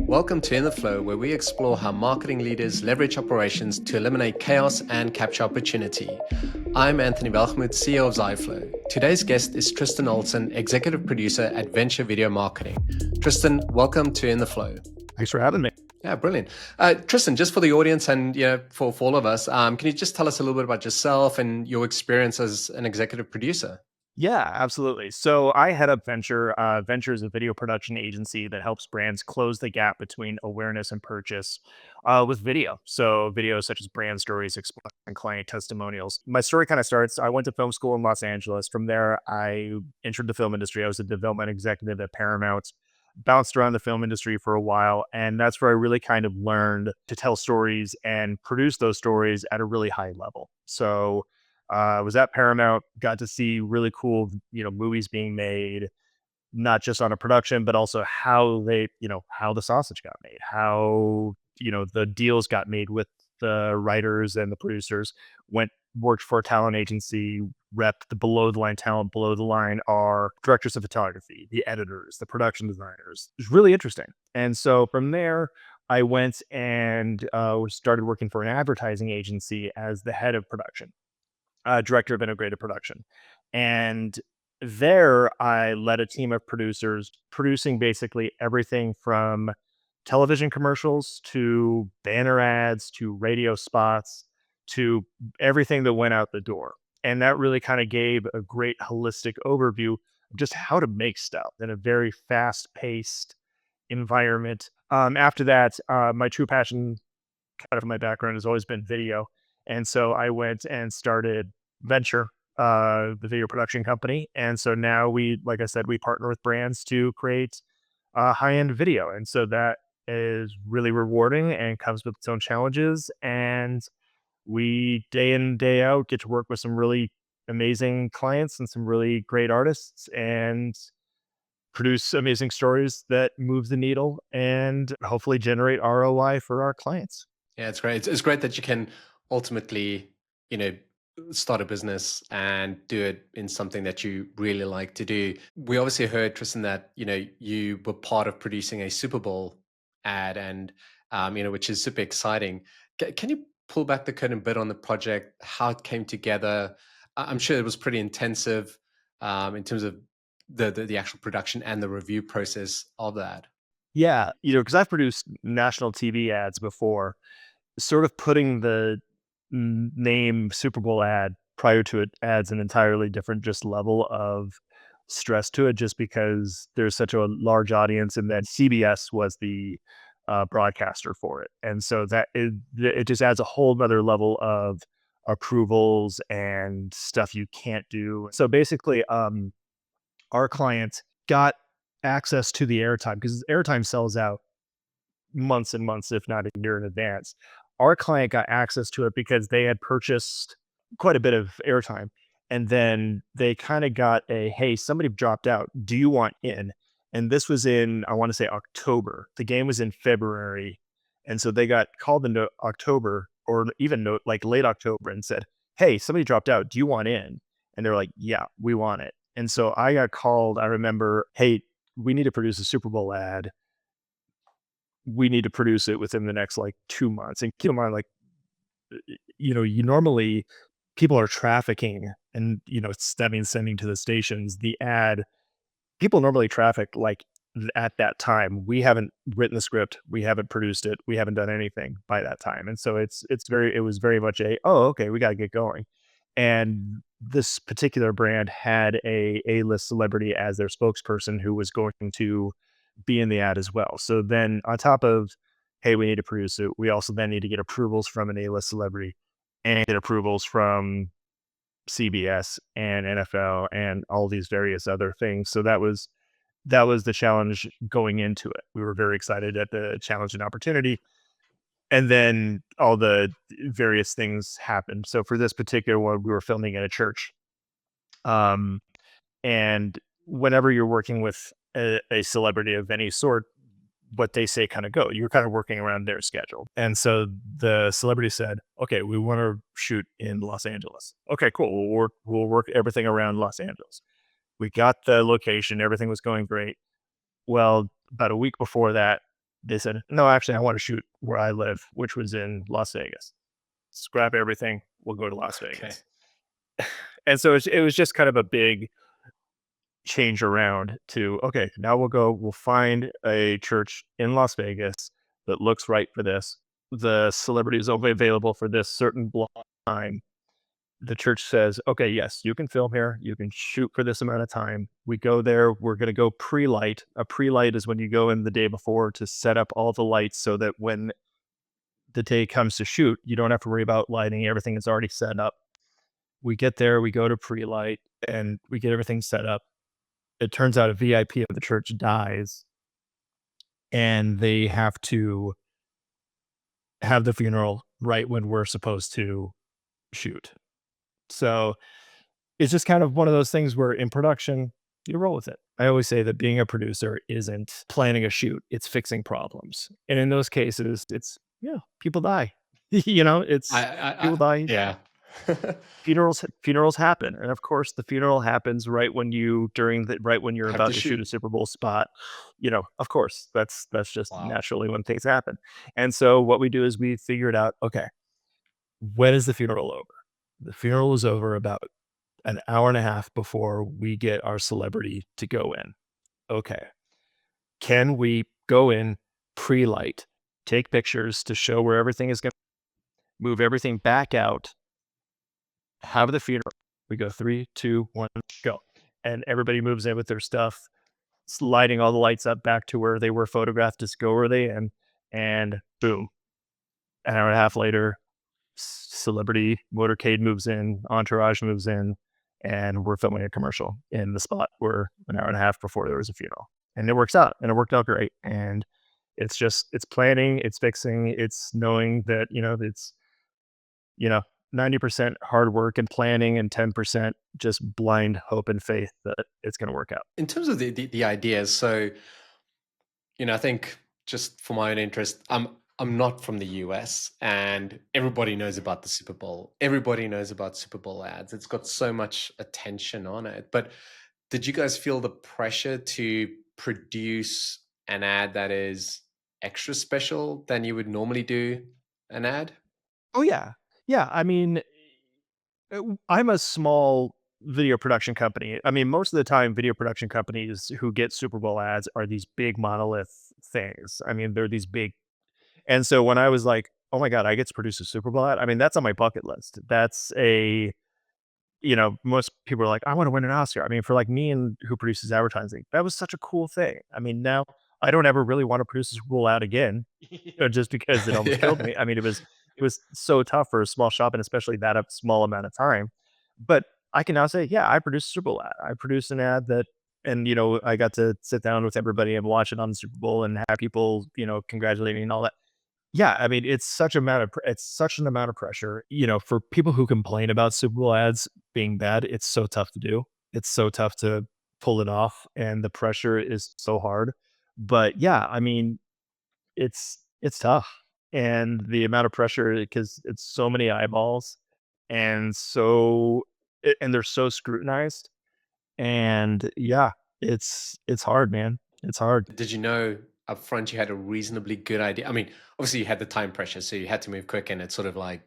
Welcome to In the Flow, where we explore how marketing leaders leverage operations to eliminate chaos and capture opportunity. I'm Anthony Welgemoed, CEO of Ziflow. Today's guest is Tristan Olson, executive producer at Venture Video Marketing. Tristan, welcome to In the Flow. Thanks for having me. Yeah, brilliant. Tristan, just for the audience and for all of us, can you just tell us a little bit about yourself and your experience as an executive producer? Yeah, absolutely. So I head up Venture. Venture is a video production agency that helps brands close the gap between awareness and purchase with video. So videos such as brand stories, and client testimonials. My story kind of starts, I went to film school in Los Angeles. From there, I entered the film industry. I was a development executive at Paramount, bounced around the film industry for a while. And that's where I really kind of learned to tell stories and produce those stories at a really high level. So was at Paramount, got to see really cool, movies being made, not just on a production, but also how how the sausage got made, how, the deals got made with the writers and the producers, worked for a talent agency, rep the below the line talent. Below the line are directors of photography, the editors, the production designers. It was really interesting. And so from there, I went and started working for an advertising agency as the head of production, director of integrated production. And there I led a team of producers producing basically everything from television commercials to banner ads to radio spots to everything that went out the door. And that really kind of gave a great holistic overview of just how to make stuff in a very fast paced environment. After that, my true passion kind of my background has always been video. And so I went and started Venture, the video production company. And so now like I said, we partner with brands to create high end video. And so that is really rewarding and comes with its own challenges. And we day in, day out get to work with some really amazing clients and some really great artists and produce amazing stories that move the needle and hopefully generate ROI for our clients. Yeah, it's great. It's great that you can ultimately, you know, start a business and do it in something that you really like to do. We obviously heard, Tristan, that, you were part of producing a Super Bowl ad and, which is super exciting. Can you pull back the curtain a bit on the project, how it came together? I'm sure it was pretty intensive in terms of the actual production and the review process of that. Yeah, because I've produced national TV ads before, sort of putting the name Super Bowl ad prior to it adds an entirely different just level of stress to it, just because there's such a large audience, and that CBS was the broadcaster for it, and so it just adds a whole other level of approvals and stuff you can't do. So basically, our client got access to the airtime because airtime sells out months and months, if not a year in advance. Our client got access to it because they had purchased quite a bit of airtime. And then they kind of got hey, somebody dropped out. Do you want in? And this was in, I want to say October. The game was in February. And so they got called into October or even like late October and said, hey, somebody dropped out. Do you want in? And they're like, yeah, we want it. And so I got called. I remember, hey, we need to produce a Super Bowl ad. We need to produce it within the next like 2 months. And keep in mind, like, you normally people are trafficking and, that means sending to the stations the ad. People normally traffic like at that time. We haven't written the script. We haven't produced it. We haven't done anything by that time. And so it was very much oh, okay, we got to get going. And this particular brand had a A-list celebrity as their spokesperson who was going to be in the ad as well. So then on top of, hey, we need to produce it, we also then need to get approvals from an A-list celebrity and get approvals from CBS and NFL and all these various other things. So that was the challenge going into it. We were very excited at the challenge and opportunity. And then all the various things happened. So for this particular one, we were filming at a church. Um, and whenever you're working with a celebrity of any sort, what they say kind of go. You're kind of working around their schedule. And so the celebrity said, okay, we want to shoot in Los Angeles. Okay, cool. We'll work everything around Los Angeles. We got the location. Everything was going great. Well, about a week before that, they said, no, actually, I want to shoot where I live, which was in Las Vegas. Scrap everything. We'll go to Las Okay. Vegas. And so it was just kind of a big change around to, okay, now we'll find a church in Las Vegas that looks right for this. The celebrity is only available for this certain block of time. The church says, okay, yes, you can film here. You can shoot for this amount of time. We go there. We're going to go pre light. A pre light is when you go in the day before to set up all the lights so that when the day comes to shoot, you don't have to worry about lighting. Everything is already set up. We get there, we go to pre light, and we get everything set up. It turns out a VIP of the church dies, and they have to have the funeral right when we're supposed to shoot. So it's just kind of one of those things where in production, you roll with it. I always say that being a producer isn't planning a shoot, it's fixing problems. And in those cases, it's, yeah, people die. It's people die. Yeah. Funerals happen, and of course, the funeral happens right when you're Have to about to shoot shoot. a Super Bowl spot. Of course, that's just Wow. naturally when things happen. And so what we do is we figured out, okay, when is the funeral over? The funeral is over about an hour and a half before we get our celebrity to go in. Okay, can we go in pre-light, take pictures to show where everything is gonna move everything back out, have the funeral. We go 3, 2, 1, go. And everybody moves in with their stuff, lighting all the lights up back to where they were photographed to go where they in. And boom, an hour and a half later, celebrity motorcade moves in, entourage moves in, and we're filming a commercial in the spot where an hour and a half before there was a funeral. And it works out, and it worked out great. And it's planning, it's fixing, it's knowing that, it's you know, 90% hard work and planning and 10% just blind hope and faith that it's going to work out. In terms of the ideas, so I think just for my own interest, I'm not from the US, and everybody knows about the Super Bowl. Everybody knows about Super Bowl ads. It's got so much attention on it. But did you guys feel the pressure to produce an ad that is extra special than you would normally do an ad? Oh, yeah. Yeah. I mean, I'm a small video production company. I mean, most of the time, video production companies who get Super Bowl ads are these big monolith things. I mean, they're these big. And so when I was like, oh my God, I get to produce a Super Bowl ad, I mean, that's on my bucket list. Most people are like, I want to win an Oscar. I mean, for like me and who produces advertising, that was such a cool thing. I mean, now I don't ever really want to produce a Super Bowl ad again, just because it almost killed Yeah. me. I mean, it was so tough for a small shop and especially that a small amount of time. But I can now say, yeah, I produced a Super Bowl ad. I produced an ad that, and I got to sit down with everybody and watch it on the Super Bowl and have people, congratulating me and all that. Yeah, I mean, it's such an amount of pressure, for people who complain about Super Bowl ads being bad, it's so tough to do. It's so tough to pull it off, and the pressure is so hard. But yeah, I mean, it's tough, and the amount of pressure because it's so many eyeballs, and and they're so scrutinized, and yeah, it's hard, man. It's hard. Did you know up front you had a reasonably good idea? I mean, obviously you had the time pressure, so you had to move quick, and it's sort of like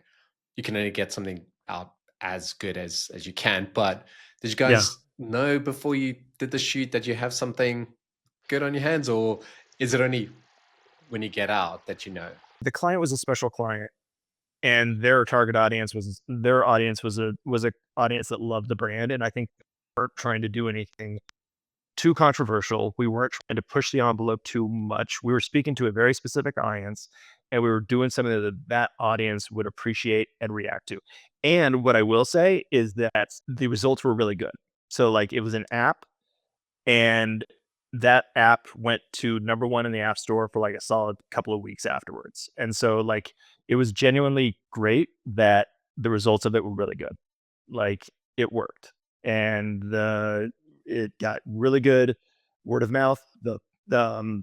you can only get something out as good as you can. But did you Yeah. guys know before you did the shoot that you have something good on your hands, or is it only when you get out that you know? The client was a special client. And their audience was a audience that loved the brand, and I think we weren't trying to do anything too controversial. We weren't trying to push the envelope too much. We were speaking to a very specific audience, and we were doing something that audience would appreciate and react to. And what I will say is that the results were really good. So, like, it was an app and that app went to number 1 in the App Store for, like, a solid couple of weeks afterwards. And so, like, it was genuinely great that the results of it were really good. Like, it worked. And it got really good word of mouth. The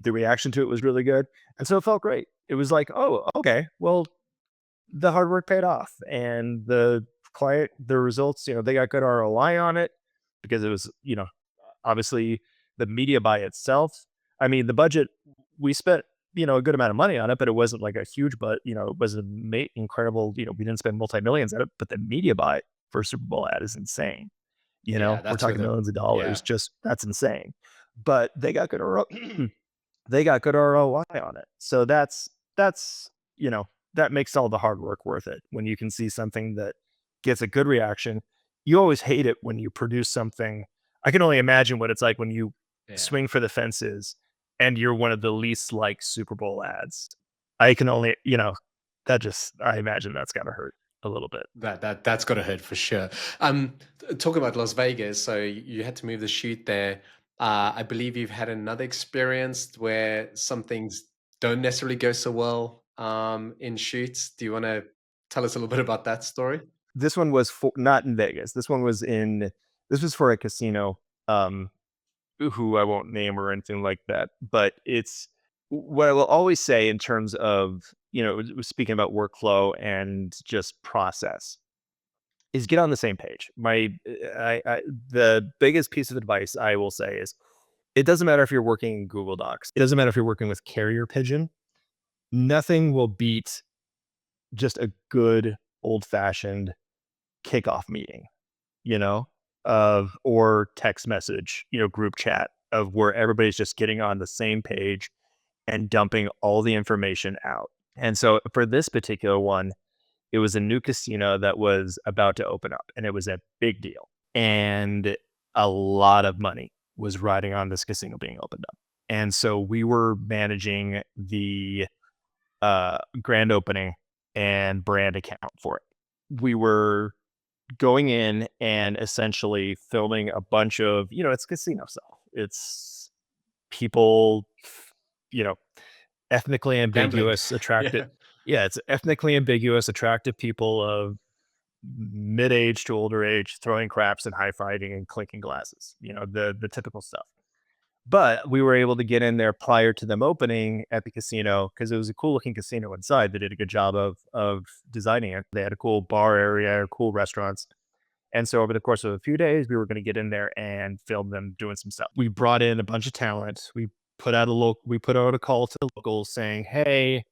reaction to it was really good. And so it felt great. It was like, "Oh, okay. Well, the hard work paid off." And the results, they got good ROI on it because it was, obviously the media by itself. I mean, the budget, we spent, a good amount of money on it, but it wasn't like a huge, but it was incredible. We didn't spend multi-millions on it, but the media buy for a Super Bowl ad is insane. Yeah, We're that's where talking the millions of yeah. dollars. Just that's insane. But they got good they got good ROI on it. So that's that makes all the hard work worth it when you can see something that gets a good reaction. You always hate it when you produce something. I can only imagine what it's like when you Yeah. swing for the fences and you're one of the least liked Super Bowl ads. I can only, that just I imagine that's gotta hurt a little bit. That's got to hurt for sure. Talking about Las Vegas, so you had to move the shoot there. I believe you've had another experience where some things don't necessarily go so well in shoots. Do you want to tell us a little bit about that story? This one was for not in Vegas. This was for a casino, um, who I won't name or anything like that, but it's what I will always say in terms of, speaking about workflow and just process is get on the same page. The biggest piece of advice I will say is it doesn't matter if you're working in Google Docs. It doesn't matter if you're working with Carrier Pigeon. Nothing will beat just a good old fashioned kickoff meeting, you know, or text message, group chat of where everybody's just getting on the same page and dumping all the information out. And so for this particular one, it was a new casino that was about to open up and it was a big deal. And a lot of money was riding on this casino being opened up. And so we were managing the grand opening and brand account for it. We were going in and essentially filming a bunch of, it's casino stuff. It's people, you know, ethnically Gambling. ambiguous, attractive. Yeah. Yeah, it's ethnically ambiguous, attractive people of mid-age to older age throwing craps and high-fiving and clinking glasses, the typical stuff. But we were able to get in there prior to them opening at the casino because it was a cool looking casino inside. They did a good job of designing it. They had a cool bar area, cool restaurants. And so over the course of a few days, we were going to get in there and film them doing some stuff. We brought in a bunch of talent. We put out a call to the locals saying, "Hey,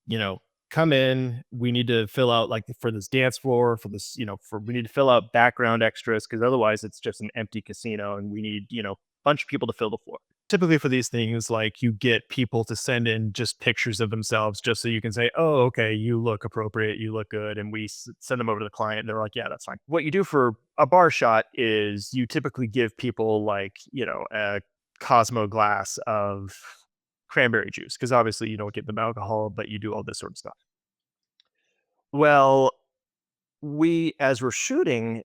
you know, come in. We need to fill out like for this dance floor, for this, for we need to fill out background extras because otherwise it's just an empty casino and we need, a bunch of people to fill the floor." Typically for these things, like you get people to send in just pictures of themselves just so you can say, "Oh, okay, you look appropriate, you look good." And we send them over to the client and they're like, "Yeah, that's fine." What you do for a bar shot is you typically give people like, a Cosmo glass of cranberry juice because obviously you don't get them alcohol, but you do all this sort of stuff. Well, as we're shooting,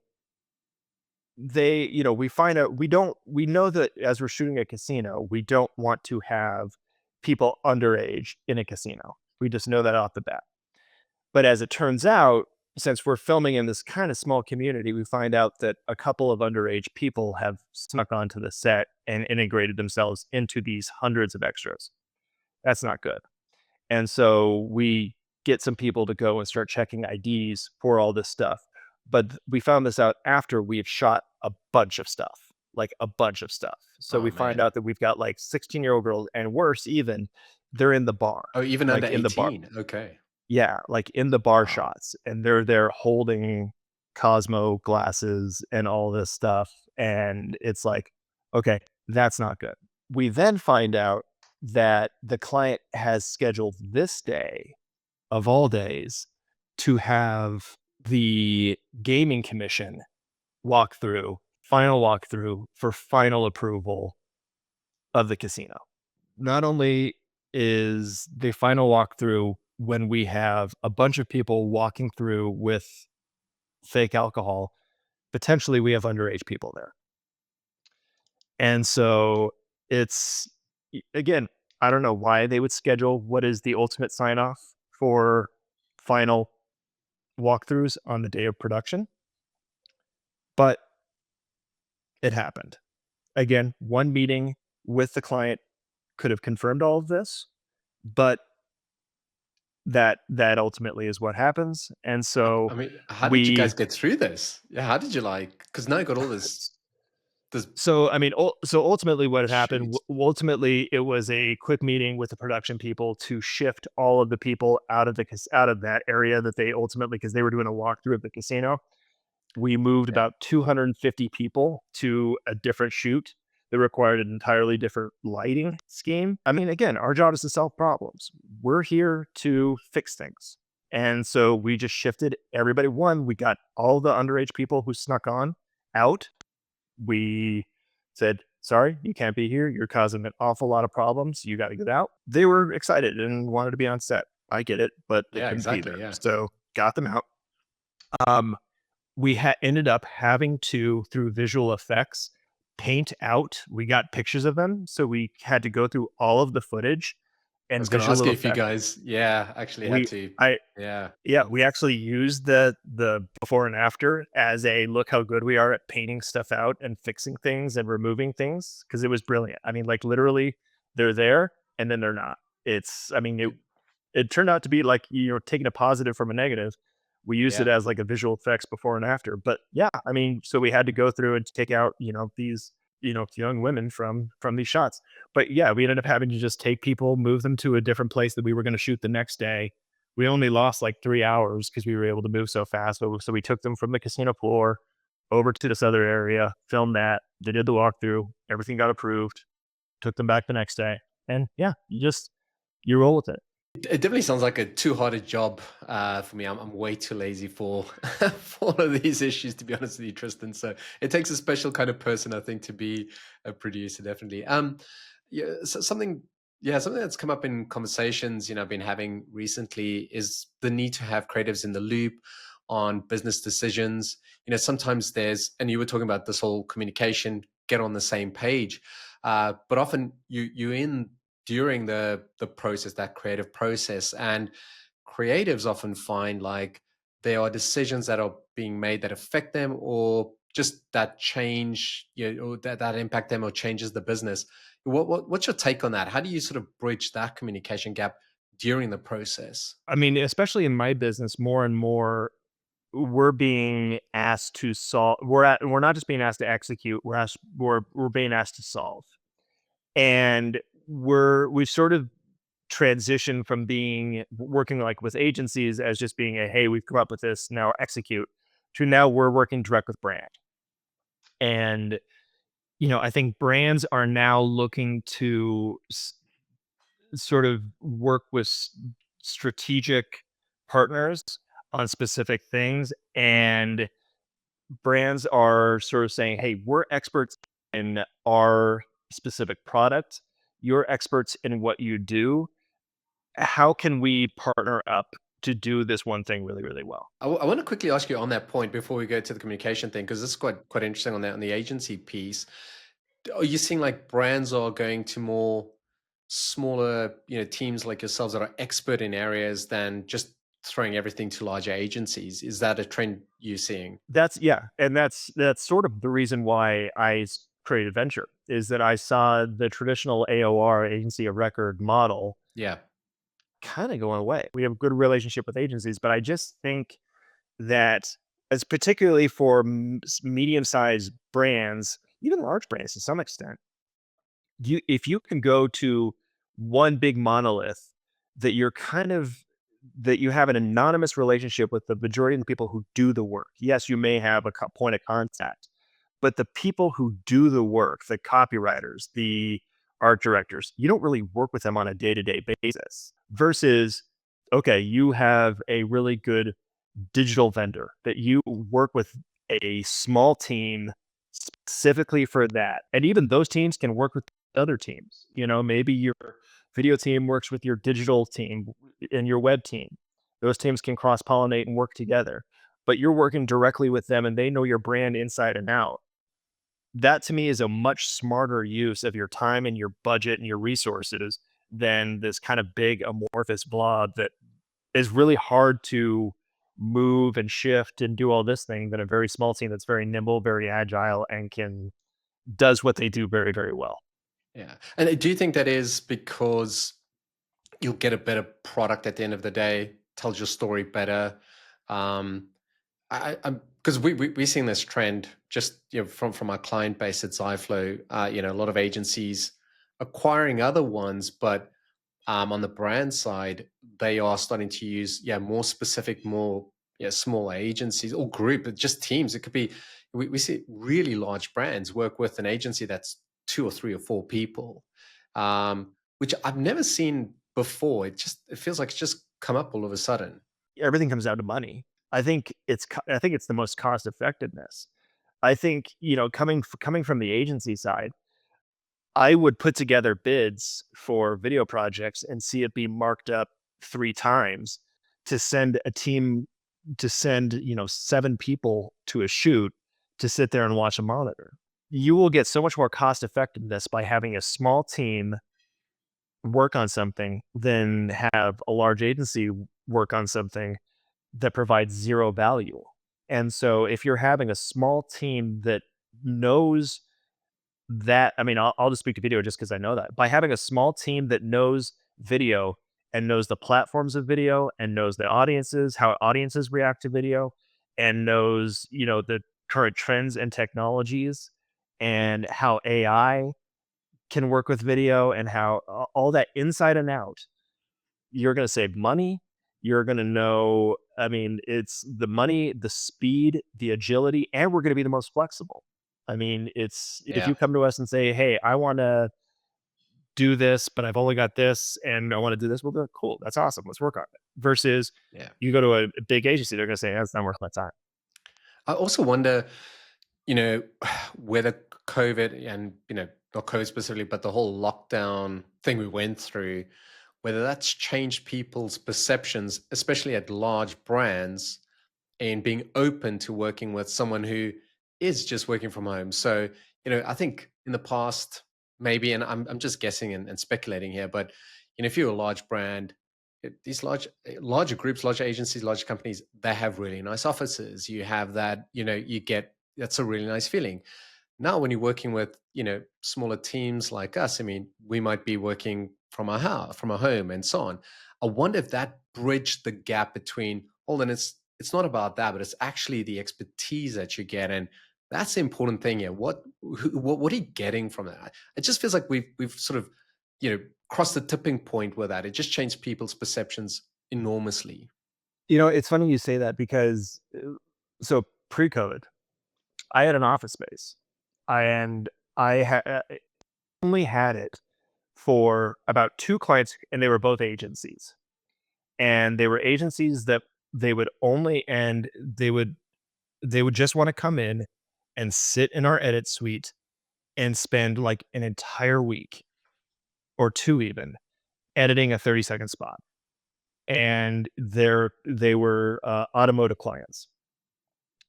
we find out we know that as we're shooting a casino, we don't want to have people underage in a casino. We just know that off the bat. But as it turns out, since we're filming in this kind of small community, we find out that a couple of underage people have snuck onto the set and integrated themselves into these hundreds of extras. That's not good. And so we get some people to go and start checking IDs for all this stuff. But we found this out after we had shot a bunch of stuff, like a bunch of stuff. So Oh we find man. out that we've got like 16-year-old girls and worse even, they're in the bar, Oh, even under like in the bar. 18. Okay. Yeah, like in the bar Wow. shots and they're there holding Cosmo glasses and all this stuff. And it's like, okay, that's not good. We then find out that the client has scheduled this day of all days to have the gaming commission final walkthrough for final approval of the casino. Not only is the final walkthrough when we have a bunch of people walking through with fake alcohol, potentially we have underage people there. And so it's again, I don't know why they would schedule what is the ultimate sign off for final walkthroughs on the day of production, but it happened. Again, one meeting with the client could have confirmed all of this, but that ultimately is what happens. And so I mean, how did you we guys get through this? Yeah, how did you like? Because now you got all this This So, I mean, so ultimately what had happened, shoot. ultimately it was a quick meeting with the production people to shift all of the people out of out of that area that they ultimately, because they were doing a walkthrough of the casino. We moved Okay. about 250 people to a different shoot that required an entirely different lighting scheme. I mean, again, our job is to solve problems. We're here to fix things. And so we just shifted everybody. One, we got all the underage people who snuck on out. We said, sorry, you can't be here. You're causing an awful lot of problems. You got to get out. They were excited and wanted to be on set. I get it, but they Yeah, couldn't be exactly. there. Yeah. So got them out. Um, we ended up having to, through visual effects, paint out. We got pictures of them, so we had to go through all of the footage I and was gonna ask visual you if you effect. guys, yeah, actually had We, to. I, Yeah. yeah, we actually used the before and after as a look how good we are at painting stuff out and fixing things and removing things because it was brilliant. I mean, like literally, they're there and then they're not. It's, I mean, it turned out to be like you're taking a positive from a negative. We used it Yeah. as like a visual effects before and after. But yeah, I mean, so we had to go through and take out, these, young women from these shots. But yeah, we ended up having to just take people, move them to a different place that we were going to shoot the next day. We only lost like 3 hours because we were able to move so fast. So we took them from the casino floor over to this other area, filmed that. They did the walkthrough. Everything got approved. Took them back the next day. And yeah, you roll with it. It definitely sounds like a too hard a job for me. I'm way too lazy for for all of these issues, to be honest with you, Tristan. So it takes a special kind of person, I think, to be a producer. Definitely. Yeah. So something. Yeah, something that's come up in conversations, I've been having recently is the need to have creatives in the loop on business decisions. Sometimes and you were talking about this whole communication, get on the same page, but often you're in during the process, that creative process, and creatives often find like there are decisions that are being made that affect them, or just that change, or that impact them or changes the business. What's your take on that? How do you sort of bridge that communication gap during the process? I mean, especially in my business, more and more we're being asked to solve. We're not just being asked to execute. We're being asked to solve, and we've sort of transitioned from being working like with agencies as just being a hey, we've come up with this, now execute, to now we're working direct with brand. And I think brands are now looking to sort of work with strategic partners on specific things, and brands are sort of saying, "Hey, we're experts in our specific product. You're experts in what you do. How can we partner up to do this one thing really, really well?" I want to quickly ask you on that point before we go to the communication thing, because this is quite interesting on the agency piece. Are you seeing like brands are going to more smaller, teams like yourselves that are expert in areas than just throwing everything to larger agencies? Is that a trend you're seeing? That's yeah, and that's sort of the reason why created Venture is that I saw the traditional AOR agency of record model Yeah. kind of going away. We have a good relationship with agencies, but I just think that as particularly for medium-sized brands, even large brands to some extent, if you can go to one big monolith that you're kind of that you have an anonymous relationship with the majority of the people who do the work. Yes, you may have a point of contact, but the people who do the work, the copywriters, the art directors, you don't really work with them on a day-to-day basis. Versus, okay, you have a really good digital vendor that you work with a small team specifically for that. And even those teams can work with other teams. Maybe your video team works with your digital team and your web team. Those teams can cross pollinate and work together, but you're working directly with them and they know your brand inside and out. That to me is a much smarter use of your time and your budget and your resources than this kind of big amorphous blob that is really hard to move and shift and do all this thing than a very small team that's very nimble, very agile, and can does what they do very, very well. Yeah. And do you think that is because you'll get a better product at the end of the day, tells your story better? I'm Because we're seeing this trend just, from our client base at Ziflow, a lot of agencies acquiring other ones, but on the brand side, they are starting to use, more specific, more, small agencies or group, just teams. It could be, we see really large brands work with an agency that's two or three or four people, which I've never seen before. It feels like it's just come up all of a sudden. Everything comes down to money. I think it's the most cost effectiveness. I think, coming from the agency side, I would put together bids for video projects and see it be marked up 3 times to send a team to send, 7 people to a shoot to sit there and watch a monitor. You will get so much more cost effectiveness by having a small team work on something than have a large agency work on something that provides 0 value. And so if you're having a small team that knows that, I mean, I'll just speak to video just because I know that. By having a small team that knows video and knows the platforms of video and knows the audiences, how audiences react to video, and knows, the current trends and technologies and how AI can work with video and how all that inside and out, you're gonna save money. You're gonna know, I mean, it's the money, the speed, the agility, and we're gonna be the most flexible. I mean, it's if Yeah. you come to us and say, "Hey, I wanna do this, but I've only got this and I wanna do this," we'll be like, "Cool, that's awesome. Let's work on it." Versus Yeah. you go to a big agency, they're gonna say, "That's not worth my time." I also wonder, you know, whether COVID and, not COVID specifically, but the whole lockdown thing we went through, whether that's changed people's perceptions, especially at large brands, and being open to working with someone who is just working from home. So, I think in the past, maybe, and I'm just guessing and speculating here, but if you're a large brand, these larger groups, larger agencies, larger companies, they have really nice offices. You have that, you get that's a really nice feeling. Now, when you're working with, smaller teams like us, I mean, we might be working from our house, from our home, and so on. I wonder if that bridged the gap between, hold on, it's not about that, but it's actually the expertise that you get, and that's the important thing here. What are you getting from that? It just feels like we've sort of, crossed the tipping point with that. It just changed people's perceptions enormously. It's funny you say that because, so pre-COVID, I had an office space, and I only had it for about 2 clients, and they were both agencies. And they were agencies that they would just wanna come in and sit in our edit suite and spend, like, an entire week or 2 even editing a 30-second spot. And they were, automotive clients,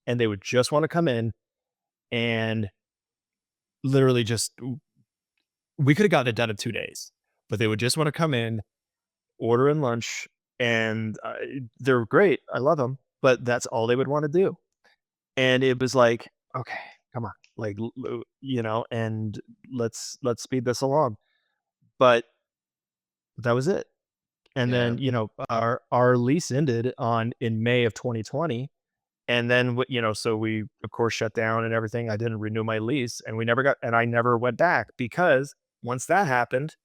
and they would just wanna come in and literally just we coulda gotten it done in 2 days, but they would just wanna come in, order in lunch, and, they're great, I love them, but that's all they would wanna do. And it was like, "Okay, come on, like, and let's speed this along." But that was it. And Yeah. then, our lease ended on in May of 2020, and then so we, of course, shut down and everything. I didn't renew my lease, and I never went back because once that happened,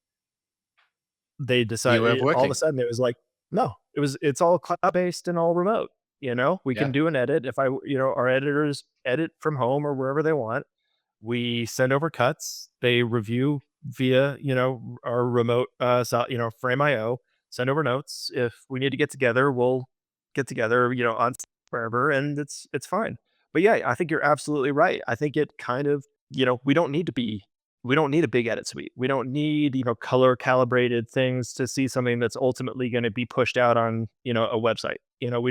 they You weren't decided all of a working. sudden it was like, no, it's all cloud-based and all remote, We can Yeah. do an edit if our editors edit from home or wherever they want. We send over cuts. They review via, our remote, Frame.io, send over notes. If we need to get together, we'll get together, on wherever, and it's fine. But yeah, I think you're absolutely right. I think it kind of, we don't need a big edit suite. We don't need, color calibrated things to see something that's ultimately going to be pushed out on, a website. We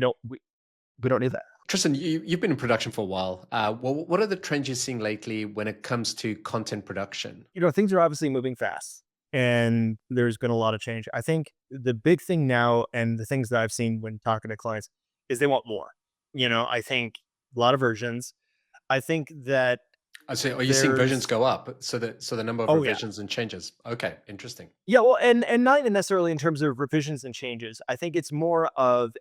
don't need that. Tristan, you've been in production for a while. What are the trends you're seeing lately when it comes to content production? Things are obviously moving fast and there's been a lot of change. I think the big thing now and the things that I've seen when talking to clients is they want more. I think a lot of versions. I think that I say, are you seeing versions there's go up? So the number of oh yeah. revisions and changes. Okay, interesting. Yeah, well, and not even necessarily in terms of revisions and changes. I think it's more of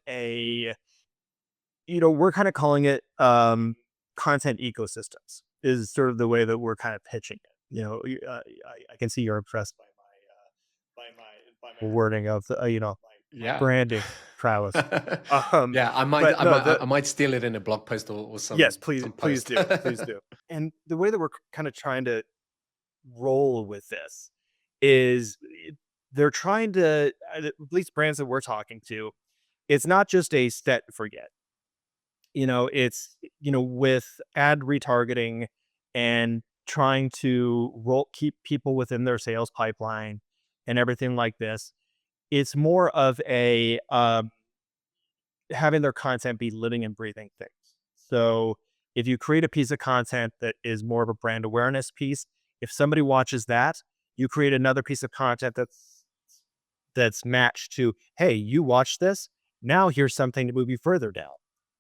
we're kind of calling it content ecosystems is sort of the way that we're kind of pitching it. I can see you're impressed by my wording of the my Yeah. branding prowess. Um, Yeah, I might but I no, might the I might steal it in a blog post or yes, please, some please post. do, please do. And the way that we're kind of trying to roll with this is they're trying to, at least brands that we're talking to, it's not just a set and forget. It's, with ad retargeting and trying to keep people within their sales pipeline and everything like this. It's more of a having their content be living and breathing things. So if you create a piece of content that is more of a brand awareness piece, if somebody watches that, you create another piece of content that's matched to, hey, you watched this. Now here's something to move you further down.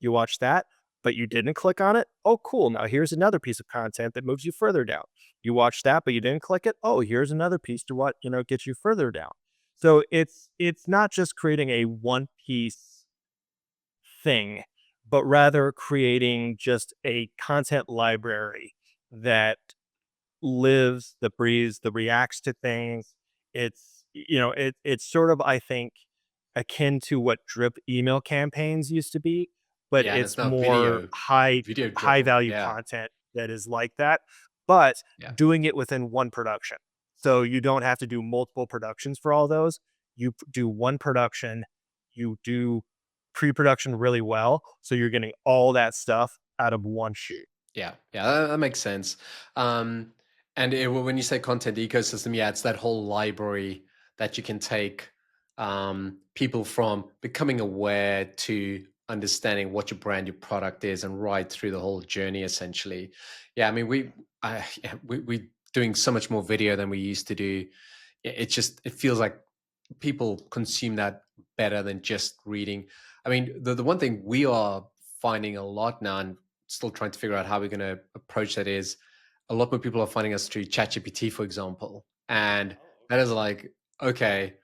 You watch that, but you didn't click on it. Oh, cool. Now here's another piece of content that moves you further down. You watch that, but you didn't click it. Oh, here's another piece to what, get you further down. So it's not just creating a one piece thing, but rather creating just a content library that lives, that breathes, that reacts to things. It's sort of, I think, akin to what drip email campaigns used to be, but Yeah, and it's it's now more video high driven. value Yeah. content that is like that, but Yeah. doing it within one production. So you don't have to do multiple productions for all those. You do one production, you do pre-production really well, so you're getting all that stuff out of one shoot. Yeah, yeah, that makes sense. Um, and when you say content ecosystem, yeah, it's that whole library that you can take people from becoming aware to understanding what your brand, your product is, and right through the whole journey, essentially. Yeah, I mean, yeah, we're doing so much more video than we used to do. It feels like people consume that better than just reading. I mean, the one thing we are finding a lot now and still trying to figure out how we're going to approach that is a lot more people are finding us through ChatGPT, for example. And that is like, okay,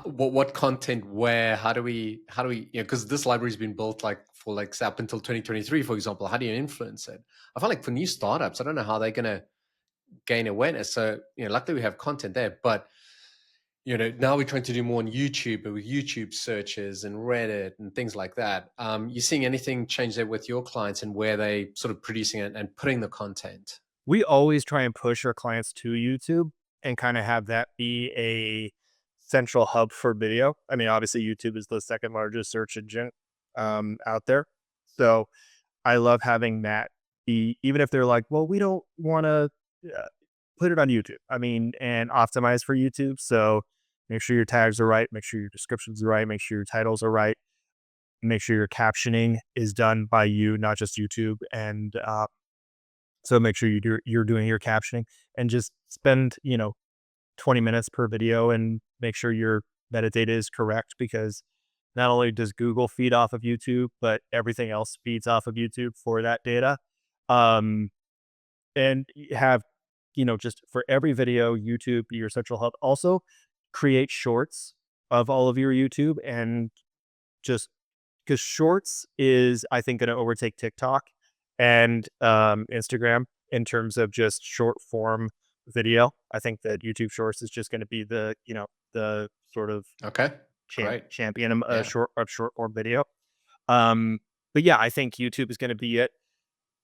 what content, where, how do we, because this library's been built like for like say, up until 2023, for example, how do you influence it? I feel like for new startups, I don't know how they're going to gain awareness. So, luckily we have content there, but now we're trying to do more on YouTube, but with YouTube searches and Reddit and things like that. You seeing anything change there with your clients and where they sort of producing it and putting the content? We always try and push our clients to YouTube and kind of have that be a central hub for video. I mean, obviously, YouTube is the second largest search engine out there. So I love having that be, even if they're like, well, we don't want to put it on YouTube. I mean, and optimize for YouTube. So make sure your tags are right, make sure your descriptions are right, make sure your titles are right, make sure your captioning is done by you, not just YouTube. And so make sure you're doing your captioning and just spend, 20 minutes per video and make sure your metadata is correct because not only does Google feed off of YouTube, but everything else feeds off of YouTube for that data. Um, and have, just for every video, YouTube be your central hub. Also, create shorts of all of your YouTube and just because shorts is, I think, going to overtake TikTok and Instagram in terms of just short form video. I think that YouTube Shorts is just going to be the sort of Okay, great. champion Yeah, of short form video. Um, but yeah, I think YouTube is going to be it.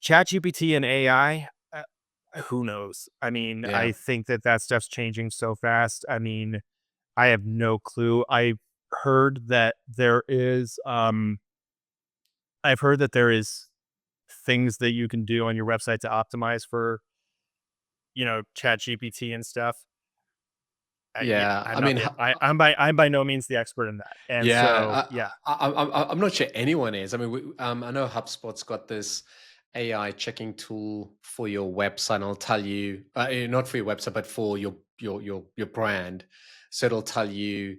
ChatGPT and AI, who knows? I mean, yeah, I think that stuff's changing so fast. I mean, I have no clue. Heard that there is um I've heard that there is things that you can do on your website to optimize for, Chat GPT and stuff. Yeah, yeah. I'm I not mean, I'm by no means the expert in that. And so, yeah. yeah. I'm not sure anyone is. I mean, I know HubSpot's got this AI checking tool for your website. And it'll tell you, not for your website, but for your brand. So it'll tell you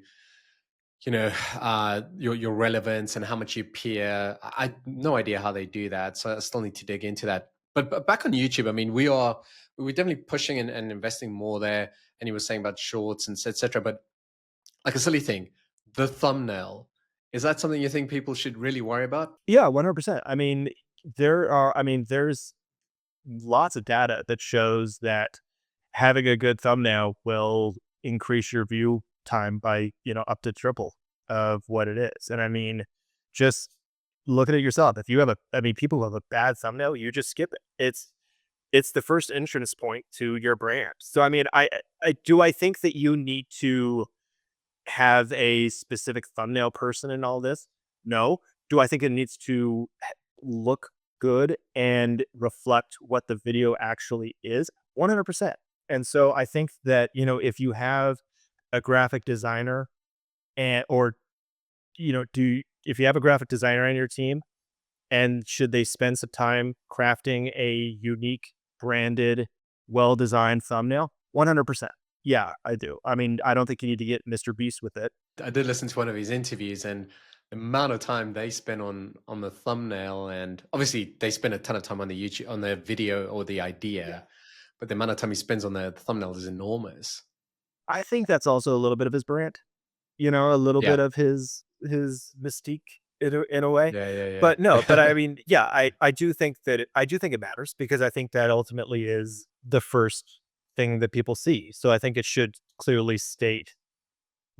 your relevance and how much you appear. I no idea how they do that, so I still need to dig into that. But back on YouTube, I mean, we're definitely pushing and investing more there. And you were saying about shorts and etc. But like a silly thing, the thumbnail. Is that something you think people should really worry about? Yeah, 100%. There's lots of data that shows that having a good thumbnail will increase your view time by, up to triple of what it is. And I mean, just look at it yourself. If you have people who have a bad thumbnail, you just skip it. It's the first entrance point to your brand. So I mean, I think that you need to have a specific thumbnail person in all this? No. Do I think it needs to look good and reflect what the video actually is? 100%. And so I think that, if you have a graphic designer and or do if you have a graphic designer on your team, and should they spend some time crafting a unique, branded, well-designed thumbnail? 100%. Yeah, I do. I mean, I don't think you need to get Mr. Beast with it. I did listen to one of his interviews, and the amount of time they spend on the thumbnail, and obviously they spend a ton of time on the YouTube on the video or the Yeah. idea, but the amount of time he spends on the thumbnail is enormous. I think that's also a little bit of his brand, a little Yeah. bit of his mystique in a way. Yeah, But no, but I yeah. mean, yeah, I do think it matters because I think that ultimately is the first thing that people see. So I think it should clearly state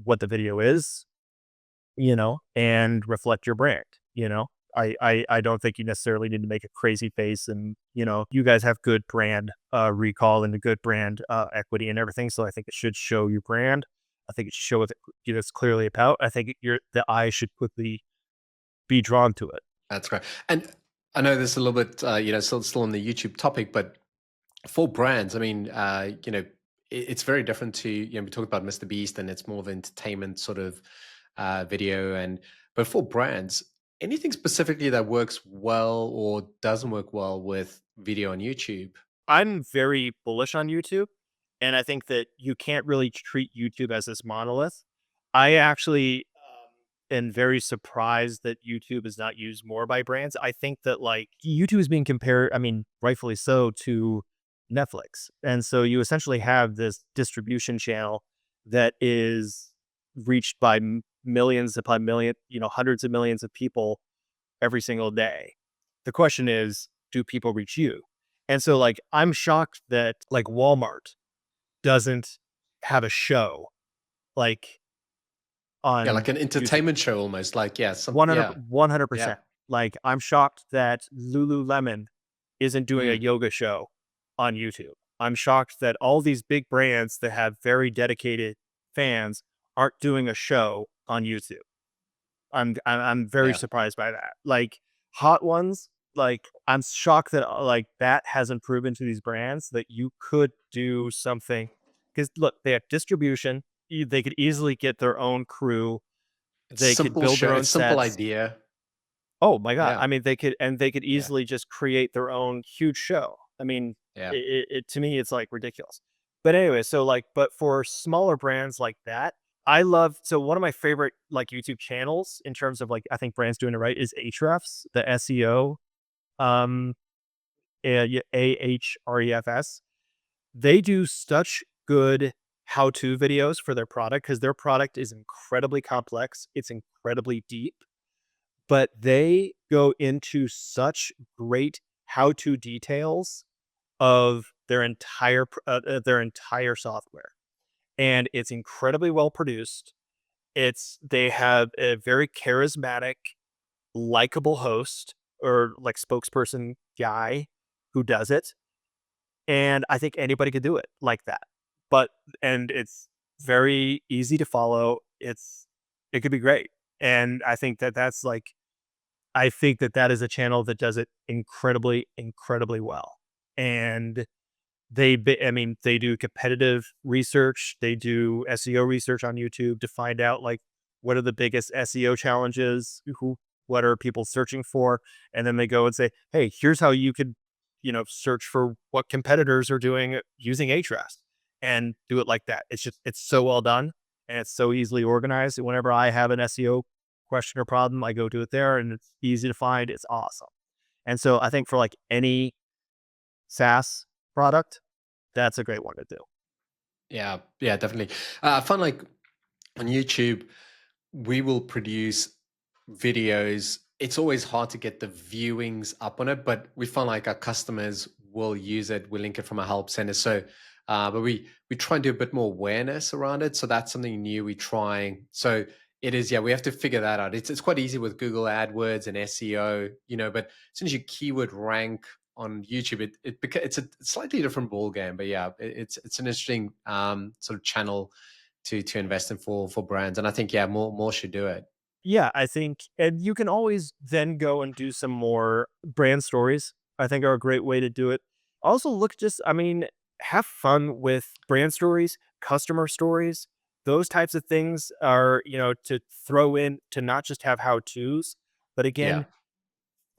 what the video is, and reflect your brand, you know? I don't think you necessarily need to make a crazy face and, you guys have good brand recall and a good brand equity and everything. So I think it should show your brand. I think it should show what it's clearly about. I think the eye should quickly be drawn to it. That's great. And I know this is a little bit, still on the YouTube topic, but for brands, I mean, it's very different to, we talked about Mr. Beast, and it's more of entertainment sort of video. And but for brands, anything specifically that works well or doesn't work well with video on YouTube? I'm very bullish on YouTube, and I think that you can't really treat YouTube as this monolith. I actually am very surprised that YouTube is not used more by brands. I think that like YouTube is being compared, I mean, rightfully so, to Netflix. And so you essentially have this distribution channel that is reached by millions upon million, hundreds of millions of people every single day. The question is, do people reach you? And so like I'm shocked that like Walmart doesn't have a show like Yeah, on like an YouTube. entertainment show almost. Like, yeah, 100 yeah, yeah. 100%. Like I'm shocked that Lululemon isn't doing a Mm, yoga show on YouTube. I'm shocked that all these big brands that have very dedicated fans aren't doing a show on YouTube. I'm very yeah. surprised by that. Like Hot Ones, like I'm shocked that like that hasn't proven to these brands that you could do something because look, they have distribution. They could easily get their own crew. It's They could simple build show. their own It's simple sets. idea. Oh my god! Yeah, I mean, they could yeah, easily just create their own huge show. I mean, yeah. it to me, it's like ridiculous. But anyway, so like, but for smaller brands like that, I love. So one of my favorite like YouTube channels in terms of like I think brands doing it right is Ahrefs, the SEO, um, Ahrefs. They do such good how-to videos for their product because their product is incredibly complex. It's incredibly deep, but they go into such great how-to details of their entire software, and it's incredibly well produced. They have a very charismatic, likable host or like spokesperson guy who does it, and I think anybody could do it like that. But and it's very easy to follow. It could be great, and I think that is a channel that does it incredibly, incredibly well. And I mean, they do competitive research. They do SEO research on YouTube to find out like what are the biggest SEO challenges, what are people searching for, and then they go and say, "Hey, here's how you could, search for what competitors are doing using Ahrefs and do it like that." It's so well done and it's so easily organized. Whenever I have an SEO question or problem, I go to it there, and it's easy to find. It's awesome. And so I think for like any SaaS product, that's a great one to do. Yeah, yeah, definitely. I find like on YouTube, we will produce. videos, it's always hard to get the viewings up on it, but we find like our customers will use it. We link it from a help center. So, but we try and do a bit more awareness around it. So that's something new we're trying. So it is, yeah, we have to figure that out. It's quite easy with Google AdWords and SEO, but as soon as you keyword rank on YouTube, it's a slightly different ball game. But yeah, it's an interesting sort of channel to invest in for brands. And I think yeah, more should do it. Yeah, I think, and you can always then go and do some more brand stories. I think are a great way to do it. Also, look, just, I mean, have fun with brand stories, customer stories. Those types of things are, to throw in to not just have how to's, but Yeah. again,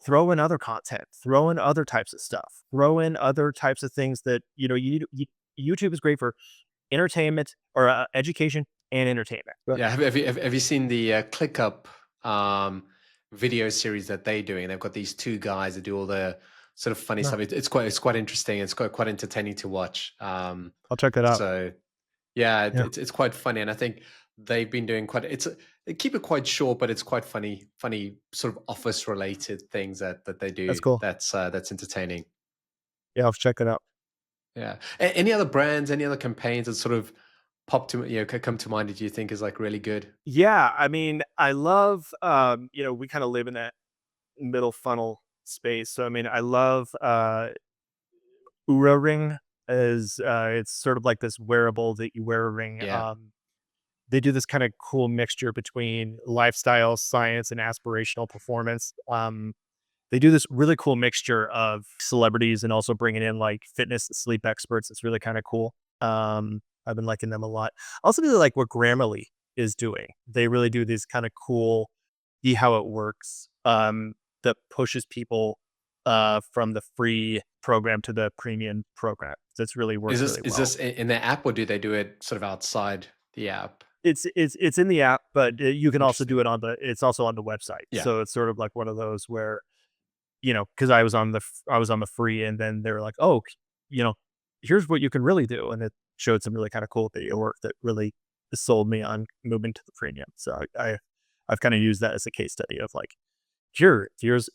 throw in other content, throw in other types of stuff, throw in other types of things that, YouTube is great for entertainment or education and entertainment. But Yeah, have you seen the ClickUp um, video series that they're doing? They've got these two guys that do all the sort of funny no, stuff. It's quite interesting. It's quite entertaining to watch. I'll check that out. So yeah, Yeah, it's quite funny, and I think they've been doing they keep it quite short, but it's quite funny sort of office related things that they that's do. cool. That's entertaining. Yeah, I'll check it out. Yeah. Any other brands, any other campaigns that sort of pop to come to mind that you think is like really good? Yeah, I mean, I love, we kind of live in that middle funnel space. So, I mean, I love Oura Ring is it's sort of like this wearable that you wear a ring. Yeah. They do this kind of cool mixture between lifestyle, science, and aspirational performance. They do this really cool mixture of celebrities and also bringing in like fitness and sleep experts. It's really kind of cool. I've been liking them a lot. I also really like what Grammarly is doing. They really do these kind of cool, see how it works, that pushes people from the free program to the premium program. That's really Is worked this really is well. this in the app, or do they do it sort of outside the app? It's in the app, but you can also Interesting. do it it's also on the website. Yeah. So it's sort of like one of those where, because I was on the free, and then they were like, "Oh, you know, here's what you can really do," and it showed some really kind of cool video work that really sold me on moving to the premium. So I've kind of used that as a case study of like, here's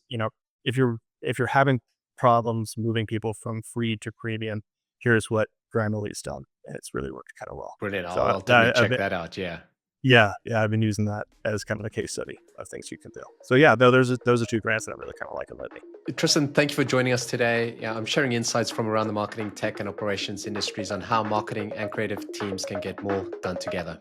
if you're having problems moving people from free to premium, here's what Grammarly's done, and it's really worked kind of well. Brilliant. So I'll definitely check that out. Yeah. yeah, I've been using that as kind of a case study of things you can do. So yeah, no, those are two grants that I really kind of like lately. Tristan, thank you for joining us today. Yeah, I'm sharing insights from around the marketing, tech, and operations industries on how marketing and creative teams can get more done together.